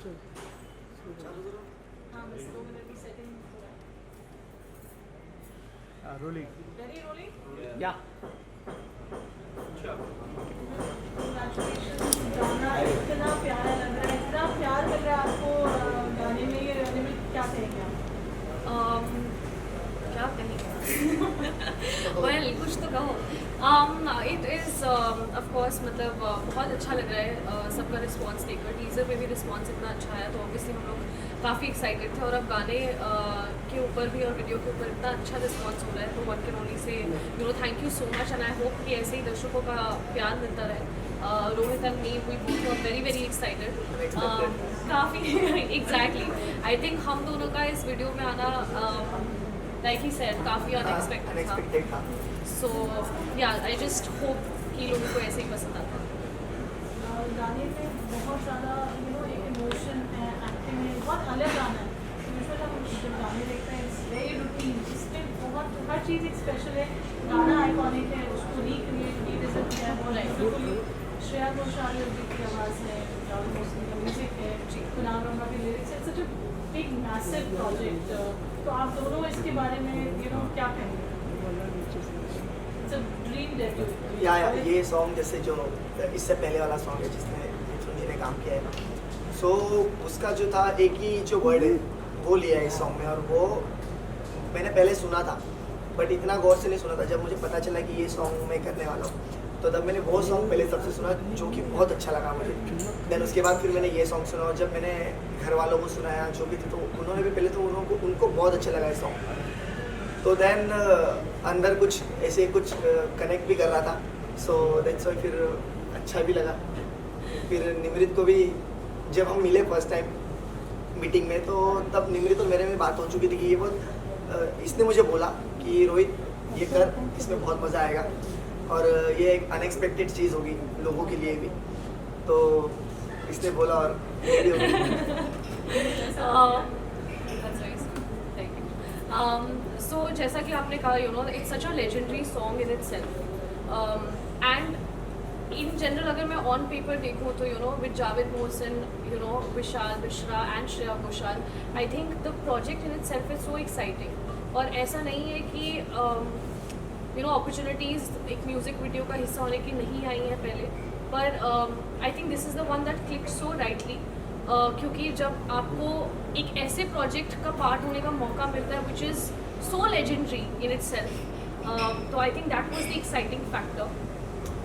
हाँ बस 2 मिनट की सेटिंग रोलिंग वेरी रोलिंग या कंग्रेचुलेशन गाना इतना प्यारा लग रहा है इतना प्यार मिल रहा है आपको गाने में ये गाने में क्या कहेंगे आप क्या कहेंगे well कुछ तो कहो इट इज़ ऑफ कोर्स मतलब बहुत अच्छा लग रहा है सबका रिस्पांस देखकर टीज़र में भी रिस्पांस इतना अच्छा आया तो ऑब्वियसली हम लोग काफ़ी एक्साइटेड थे और अब गाने के ऊपर भी और वीडियो के ऊपर इतना अच्छा रिस्पांस हो रहा है तो one can only say thank you so much and I hope कि ऐसे ही दर्शकों का प्यार मिलता रहे Rohit and me we both were very very excited काफ़ी एग्जैक्टली आई थिंक हम दोनों का इस वीडियो में आना लाइक ही सेड काफ़ी अनएक्सपेक्टेड था सो या आई जस्ट होप कि लोगों को ऐसे ही पसंद आता है गाने में बहुत ज़्यादा एक इमोशन है एक्टिंग है बहुत अलग गाना है यूजुअली हम जब गाने देखते हैं इट्स वेरी रूटीन इसमें बहुत हर चीज़ एक स्पेशल है गाना आइकॉनिक है उसको रिक्रिएट किया है वो बिल्कुल श्रेया घोषाल जी की आवाज़ है राहुल मोस्टली का म्यूजिक है कुणाल रंगा की लिरिक्स है सच अ बिग मैसिव प्रोजेक्ट तो आप दोनों इसके बारे में क्या कहेंगे इट्स अ ड्रीम डेब्यू या ये सॉन्ग जैसे जो इससे पहले वाला सॉन्ग है जिसमें मिथुन जी ने काम किया है सो उसका जो था एक ही जो वर्ड है वो लिया है इस सॉन्ग में और वो मैंने पहले सुना था बट इतना गौर से नहीं सुना था जब मुझे पता चला कि ये सॉन्ग मैं करने वाला हूँ तो तब मैंने वो सॉन्ग पहले सबसे सुना जो कि बहुत अच्छा लगा मुझे देन उसके बाद फिर मैंने ये सॉन्ग सुना और जब मैंने घर वालों को सुनाया जो भी थे तो उन्होंने भी पहले तो उनको बहुत अच्छा लगा ये सॉन्ग तो देन अंदर कुछ ऐसे कुछ कनेक्ट भी कर रहा था सो दैट्स व्हाई फिर अच्छा भी लगा फिर निमृत को भी जब हम मिले फर्स्ट टाइम मीटिंग में तो तब निमृत और मेरे में बात हो चुकी थी कि ये बहुत इसने मुझे बोला कि रोहित ये कर इसमें बहुत मज़ा आएगा और ये एक अनएक्सपेक्टेड चीज़ होगी लोगों के लिए भी तो इसने बोला और रेडी हो गई सो जैसा कि आपने कहा it's such a legendary song in itself and in general अगर मैं ऑन पेपर देखूँ तो with Javed Mohsin Vishal Mishra and Shreya Ghoshal I think the project in itself is so exciting और ऐसा नहीं है कि अपॉर्चुनिटीज़ एक म्यूज़िक वीडियो का हिस्सा होने की नहीं आई हैं पहले पर आई think this is the one that click so rightly क्योंकि जब आपको एक ऐसे प्रोजेक्ट का पार्ट होने का मौका मिलता है which is so legendary in itself तो I think that was the exciting factor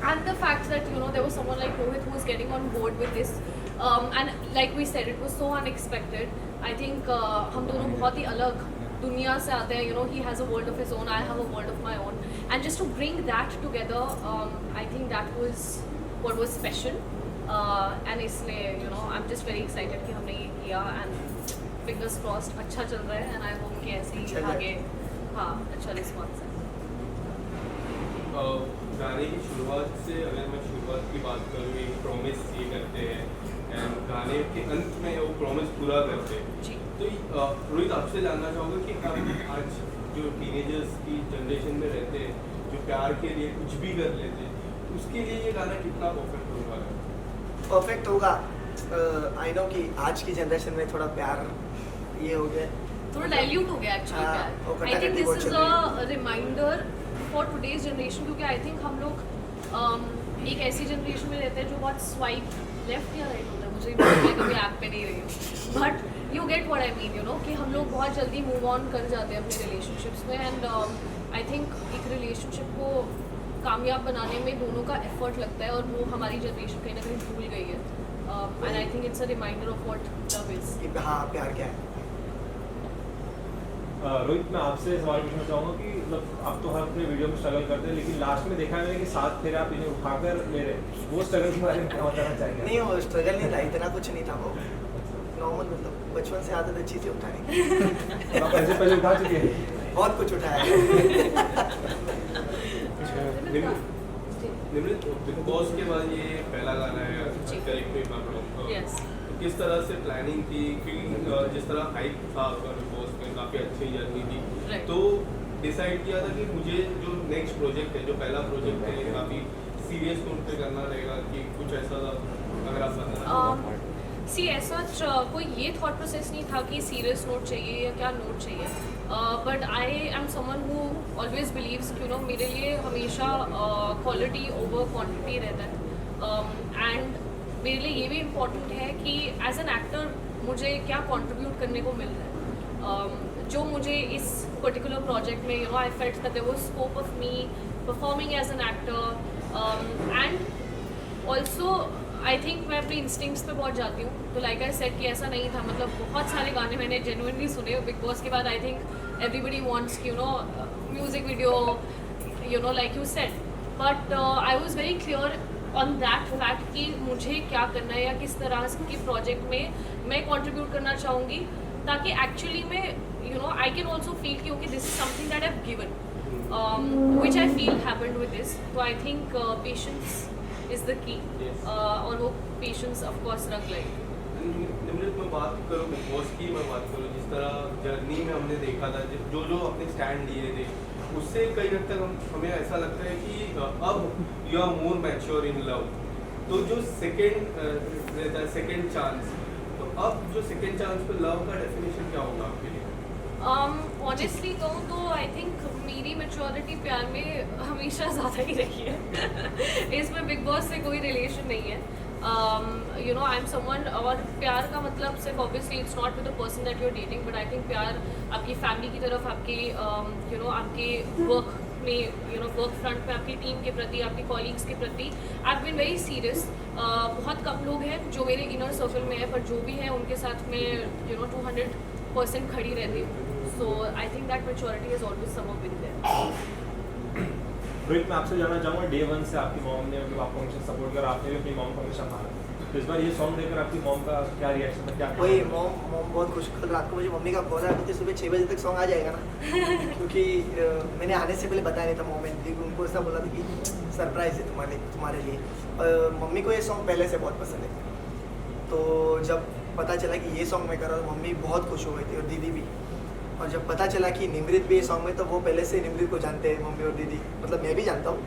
and the fact that there was someone like Rohit who was getting on board with this and like we said it was so unexpected. I think हम दोनों बहुत ही अलग दुनिया से आते हैं he has a world of his own, I have a world of my own and just to bring that together I think that was what was special and इसलिए I'm just very excited कि हमने ये किया and fingers crossed अच्छा चल रहा है and I hope कि ऐसे ही आगे हाँ अच्छा रिस्पॉन्स है गाने की शुरुआत से अगर मैं शुरुआत की बात करूँ एक प्रॉमिस ये करते हैं एंड गाने के अंत में वो प्रॉमिस पूरा करते हैं तो रोहित आपसे जानना चाहूँगा कि आज जो टीनेजर्स की जनरेशन में रहते हैं जो प्यार के लिए कुछ भी कर लेते हैं उसके लिए ये गाना कितना परफेक्ट होगा आई नो कि आज की जनरेशन में थोड़ा प्यार ये हो गया थोड़ा डाइल्यूट हो गया एक्चुअली प्यार I think this is a reminder for today's generation क्योंकि आई थिंक हम लोग एक ऐसी जनरेशन में रहते हैं जो बहुत स्वाइप लेफ्ट या राइट होता है मुझे मैं कभी ऐप पे नहीं रही हूँ but you get what I mean कि हम लोग बहुत जल्दी मूव ऑन कर जाते हैं अपने रिलेशनशिप्स में एंड आई थिंक एक रिलेशनशिप को कामयाब बनाने में दोनों का एफर्ट लगता है और वो हमारी जनरेशन कहीं ना कहीं भूल गई है and I think it's a reminder of what love is हाँ प्यार क्या है रोहित मैं आपसे सवाल पूछना चाहूँगा कि मतलब आप तो हर अपने वीडियो में स्ट्रगल करते हैं लेकिन लास्ट में देखा है कि साथ फिर आप इन्हें उठाकर ले रहे वो स्ट्रगल के बारे में क्या बताना चाहेंगे नहीं वो स्ट्रगल नहीं था इतना कुछ नहीं था वो नॉर्मल मतलब बचपन से आदत अच्छी थी उठाने आप ऐसे पहले उठा चुके हैं बहुत कुछ उठाया निमृत बिग बॉस के बाद ये पहला गाना है किस तरह से प्लानिंग थी क्योंकि जिस तरह हाइप था आपका बिग बॉस में काफ़ी अच्छी जर्नी थी तो डिसाइड किया था कि मुझे जो नेक्स्ट प्रोजेक्ट है जो पहला प्रोजेक्ट है काफ़ी सीरियस नोट पे करना रहेगा कि कुछ ऐसा अगर आप बताना सी ऐसा कोई ये थॉट प्रोसेस नहीं था कि सीरियस नोट चाहिए या क्या नोट चाहिए, but I am someone who always believes you know मेरे लिए हमेशा क्वालिटी ओवर क्वांटिटी रहता है, एंड मेरे लिए ये भी इम्पोर्टेंट है कि एज एन एक्टर मुझे क्या कंट्रीब्यूट करने को मिल रहा है, जो मुझे इस पर्टिकुलर प्रोजेक्ट में I felt that there was scope of me performing as an actor, and also I think मैं अपने इंस्टिंक्ट्स पे बहुत जाती हूँ, तो लाइक आई सेड कि ऐसा नहीं था, मतलब बहुत सारे गाने मैंने जेन्युइनली सुने बिग बॉस के बाद। I think everybody wants music video like you said, but I was very clear on that fact कि मुझे क्या करना है या किस तरह के प्रोजेक्ट में मैं कंट्रीब्यूट करना चाहूँगी, ताकि एक्चुअली में आई कैन ऑल्सो फील कि okay this is something that I have given which I feel happened with this. तो I think patience is the key, और वो पेशेंस ऑफ कोर्स रंग लाएगी। निम्रत, मैं बात करूँ बिग बॉस की, मैं बात करूँ जिस तरह जर्नी में हमने देखा था, जो अपने स्टैंड लिए थे, उससे कई हद तक हमें ऐसा लगता है कि अब you are more mature in love. तो जो सेकेंड रहता है सेकेंड चांस, तो अब जो सेकेंड चांस पे लव का डेफिनेशन क्या होगा आपके लिए? ऑनेस्टली कहूँ तो आई थिंक मेरी मेच्योरिटी प्यार में हमेशा ज़्यादा ही रही है इसमें बिग बॉस से कोई रिलेशन नहीं है। आई एम समवन, और प्यार का मतलब सिर्फ obviously it's not with the person that you are dating, but I think प्यार आपकी फैमिली की तरफ, आपके आपके वर्क में वर्क फ्रंट पे आपकी टीम के प्रति, आपके कॉलीग्स के प्रति I have been very serious. बहुत कम लोग हैं जो मेरे इनर सर्कल में है, पर जो भी हैं उनके साथ मैं 200% खड़ी रहती हूँ। So I think that maturity is always somehow been there. Rohit, मैं आपसे जानना चाहूँगा, डे वन से आपकी मॉम ने मतलब आपको हमेशा सपोर्ट किया, आपने भी अपनी मॉम को हमेशा माना, तो इस बार ये सॉन्ग देखकर आपकी मॉम का क्या रिएक्शन था? क्या वही मॉम बहुत खुश। कल रात को मुझे मम्मी का कॉल आया कि सुबह 6 बजे तक सॉन्ग आ जाएगा ना क्योंकि मैंने आने से पहले बताया नहीं था मॉम ने, उनको ऐसा बोला था कि सरप्राइज है तुम्हारे लिए। मम्मी को ये सॉन्ग पहले से बहुत पसंद है, तो जब पता चला कि ये सॉन्ग मैं कर रहा हूँ, मम्मी बहुत खुश हो गई थी और दीदी भी। और जब पता चला कि निमृत भी ये सॉन्ग में, तो वो पहले से निमृत को जानते हैं मम्मी और दीदी, मतलब मैं भी जानता हूँ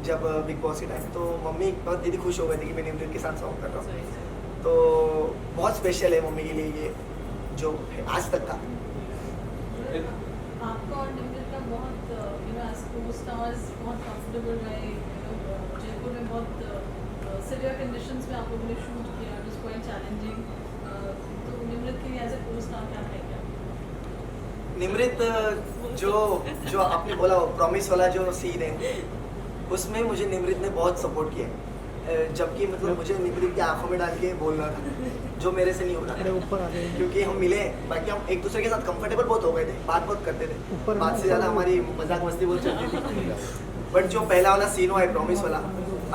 जब बिग बॉस के टाइम। तो मम्मी और दीदी खुश हो गई थी कि मैं निमृत के साथ सॉन्ग कर रहा हूँ, तो बहुत स्पेशल है मम्मी के लिए ये जो है आज तक का। आपका और निमृत का बहुत एज को-स्टार्स बहुत कंफर्टेबल रहे, जयपुर में बहुत सिवियर कंडीशंस में आप लोगों ने शूट किया, इट वाज क्वाइट चैलेंजिंग। तो निमृत के लिए एज ए को-स्टार क्या कहेंगे? निमृत जो आपने बोला प्रॉमिस वाला जो सीन है, उसमें मुझे निमृत ने बहुत सपोर्ट किया है, जबकि मतलब मुझे निमृत की आंखों में डाल के बोलना था, जो मेरे से नहीं हो रहा था क्योंकि हम मिले, बाकी हम एक दूसरे के साथ कंफर्टेबल बहुत हो गए थे, बात बहुत करते थे, बात से ज़्यादा हमारी मजाक मस्ती बहुत चलती थी। बट जो पहला वाला सीन हुआ है प्रॉमिस वाला,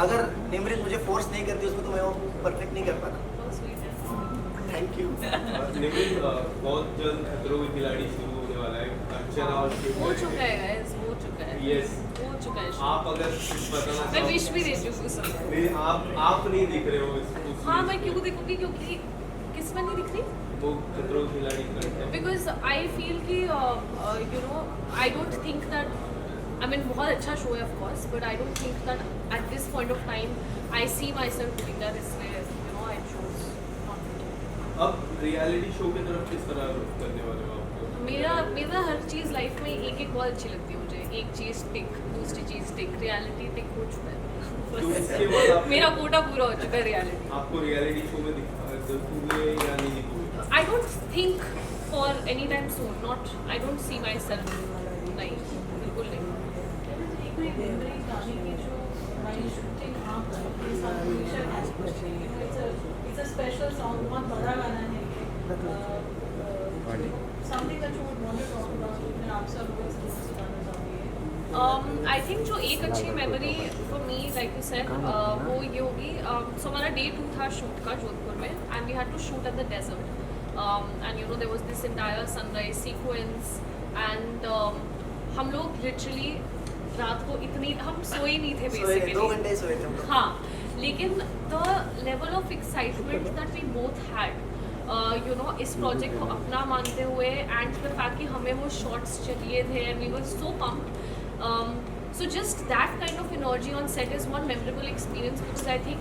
अगर निमृत मुझे फोर्स नहीं करती उसमें, तो मैं वो परफेक्ट नहीं कर पाता। Thank you. निमृत, बहुत जल्द खतरों के खिलाड़ी शुरू होने वाला है, अर्चना और शिव हो चुका है गाइस, हो चुका है। यस, हो चुका है। आप अगर कुछ बताना मैं विश भी देती हूँ उस समय। नहीं, आप नहीं दिख रहे हो उस हाँ, मैं क्यों देखूँगी, क्योंकि किस में नहीं दिख रही? वो खतरों के खिलाड़ी करते हैं। बिकॉज आई फील कि I don't think that, I mean बहुत अच्छा शो है of course, but I don't think that at this point of time I see myself doing that, इसलिए आई चूज नॉट टू। अब reality show की तरफ किस तरह रुख करने वाले हो आप? मेरा हर चीज़ लाइफ में एक एक बहुत अच्छी लगती है मुझे, एक चीज़ टिक, दूसरी चीज़ टिक, रियलिटी टिक हो चुका तो इसके है बाद आप- मेरा कोटा पूरा हो चुका है रियलिटी। आपको रियलिटी शो में दिखोगे या नहीं दिखोगे? I don't think for any time soon, not, I don't see myself, नहीं, बिल्कुल नहीं। एक मेमोरी गाने की जो हमारी शूटिंग आप के साथ हमेशा इट्स अ स्पेशल सॉन्ग, बहुत बड़ा गाना है ये, something that you would want to talk about, मैं आपसे और रोहित से सुनाना चाहूँगी। आई थिंक जो एक अच्छी memory for me like you said वो ये होगी, सो हमारा डे 2 था शूट का जोधपुर में, and we had to shoot at the desert, and there was this entire sunrise sequence, and हम लोग लिटरली रात को इतनी, हम सोए नहीं थे बेसिकली, 2 घंटे सोए थे हम लोग। हाँ, लेकिन the level of excitement that we both had, इस प्रोजेक्ट को अपना मानते हुए, एंड द फैक्ट कि हमें वो शॉट्स चाहिए थे, and we were so pumped, so just that kind of energy on set is one memorable experience, because I think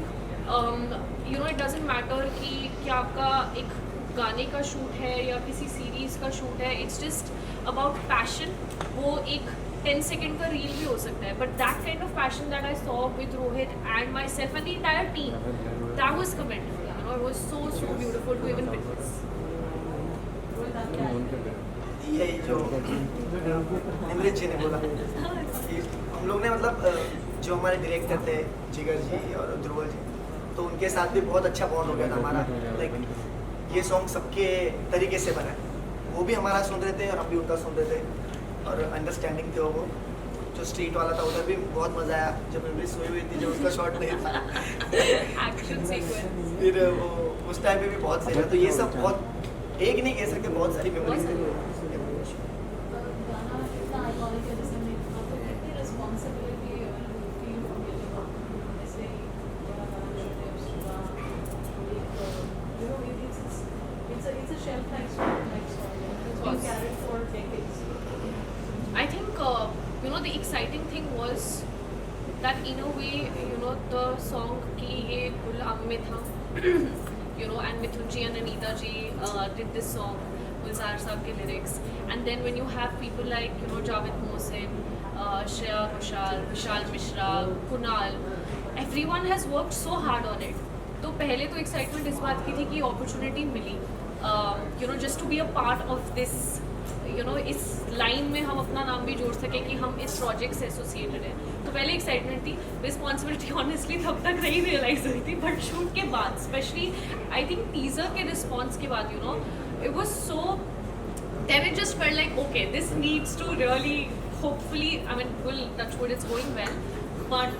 it doesn't matter कि क्या आपका एक गाने का शूट है या किसी सीरीज़ का शूट है, इट्स जस्ट अबाउट पैशन. वो एक 10 सेकेंड का रील भी हो सकता है, but that kind of passion that I saw with Rohit and myself and the entire team, that was commendable. You know, it was so beautiful to even witness. Rohit, आप क्या है? ये जो निमृत जी ने बोला कि हम लोग ने मतलब जो हमारे डायरेक्टर थे जिगर जी और ध्रुवल जी, तो उनके साथ भी बहुत अच्छा बॉन्ड हो गया था हमारा. लाइक ये सॉन्ग सबके तरीके से बना है, वो भी हमारा सुन रहे थे और हम भी उनका सुन रहे थे और अंडरस्टैंडिंग थे वो. जो स्ट्रीट वाला था उधर भी बहुत मज़ा आया जब निमृत सोई हुई थी, जब उसका शॉट नहीं था एक्शन सीक्वेंस. फिर वो उस टाइम पे भी बहुत सही था. तो ये सब बहुत एक नहीं कह सकते, बहुत सारी मेमोरीज है. गाना इतना आइकॉनिक है, जैसे मैं आपको कितनी रिस्पॉन्सिबिलिटी फील होगी जब आप ऐसे बड़ा गाना शुरू you know it's a shelf life story. It's been carried for decades. I think you know, the exciting thing was that in a way, you know, the song ki ye gulam mein tha. You know, and Mithun ji and Anita ji did this song, Gulzar Saab ke lyrics, and then when you have people like, you know, Javed Mohsin, Shreya Ghoshal, Vishal Mishra, Kunal, everyone has worked so hard on it. तो पहले तो excitement इस बात की थी कि opportunity मिली, you know, just to be a part of this, you know, इस लाइन में हम अपना नाम भी जोड़ सके कि हम इस प्रोजेक्ट से एसोसिएटेड हैं. तो पहले एक्साइटमेंट थी. रिस्पॉन्सिबिलिटी ऑनेस्टली तब तक नहीं रियलाइज हुई थी, बट शूट के बाद, स्पेशली आई थिंक टीजर के रिस्पॉन्स के बाद, you know, it was so, then it just felt like okay, this needs to really, hopefully, I mean, will touch wood, it's going well, but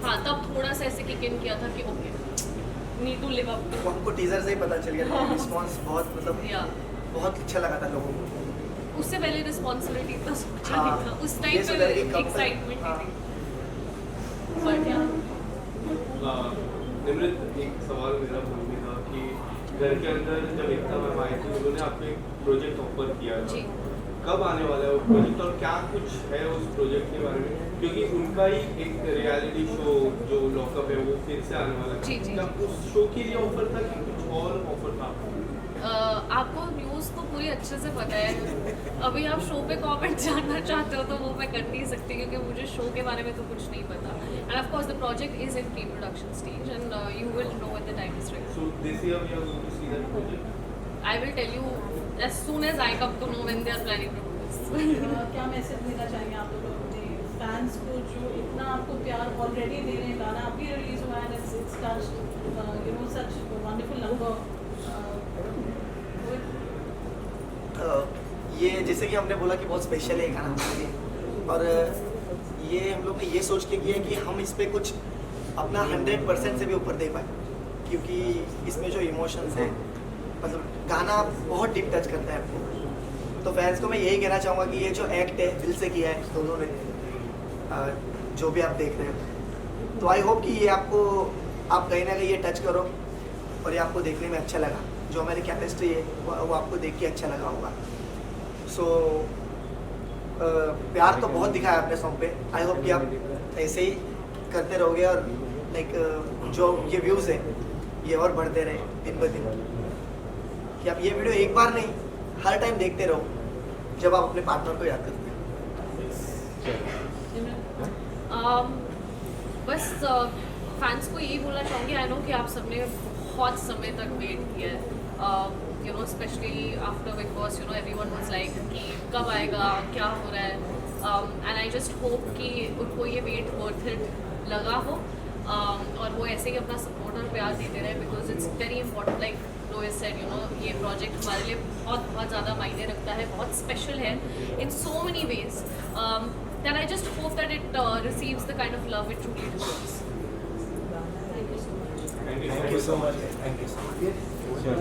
हाँ, तब थोड़ा सा ऐसे किक इन किया था कि okay, need to live up to. हमको teaser से ही पता चल गया था. रिस्पॉन्स बहुत मतलब या बहुत अच्छा लगा था लोगों को. उससे पहले रिस्पॉन्सिबिलिटी इतना सोचा हाँ, नहीं था. उस ये टाइम सोचा पे कि कब तक- एक्साइटमेंट हाँ. थी. बट या निमृत, एक सवाल मेरा मन में था कि घर के अंदर जब एकता मैम आई थी, उन्होंने आपको एक प्रोजेक्ट ऑफर किया था. जी. कब आने वाला है वो प्रोजेक्ट और क्या कुछ है उस प्रोजेक्ट के बारे में, क्योंकि उनका ही एक रियलिटी शो जो लॉकअप है वो फिर से आने वाला है. जी, जी. क्या उस शो के लिए ऑफर था कि कुछ और ऑफर था? आपको न्यूज़ तो पूरी अच्छे से पता है. अभी आप शो पे कमेंट जानना चाहते हो तो वो मैं कर नहीं सकती, क्योंकि मुझे शो के बारे में तो कुछ नहीं पता. End of course the project is in pre production stage and you will know when the time is right. So this year we are going to see that project. I will tell you as soon as I come to know when they are planning to do this. क्या message देना चाहेंगे आप लोग अपने fans को जो इतना आपको प्यार ऑलरेडी दे रहे हैं? गाना अभी रिलीज हुआ है, it's touched you know such wonderful number. ये जैसे कि हमने बोला कि बहुत स्पेशल है ये गाना हमारे लिए, और ये हम लोग ने ये सोच के किया कि हम इस पे कुछ अपना 100% से भी ऊपर दे पाए, क्योंकि इसमें जो इमोशंस हैं, मतलब गाना बहुत डीप टच करता है आपको. तो फैंस को मैं यही कहना चाहूँगा कि ये जो एक्ट है दिल से किया है दोनों ने, जो भी आप देख रहे हो. तो आई होप कि ये आपको, आप कहीं ना कहीं ये टच करो और ये आपको देखने में अच्छा लगा. जो हमारी केमिस्ट्री है वो आपको देख के अच्छा लगा होगा. सो प्यार तो बहुत दिखाया आपने सॉन्ग पे. आई होप कि आप ऐसे ही करते रहोगे और लाइक जो ये व्यूज़ है ये और बढ़ते रहे दिन ब दिन, कि आप ये वीडियो एक बार नहीं हर टाइम देखते रहो जब आप अपने पार्टनर को याद करते हो. बस फैंस को यही बोलना चाहूँगी, आई नो कि आप सबने बहुत समय तक वेट किया है, you know, specially after big boss, you know, everyone was like कि कब आएगा, क्या हो रहा है. एंड आई जस्ट होप कि उनको ये वेट वर्थ इट लगा हो, और वो ऐसे ही अपना सपोर्ट और प्यार देते रहे, because it's very important. Like Rohit said, you know, ये प्रोजेक्ट हमारे लिए बहुत बहुत ज़्यादा मायने रखता है, बहुत स्पेशल है in so many ways. then I just hope that it receives the kind of love it truly deserves. Thank you so much. Thank you so much. Thank you so much. Sure.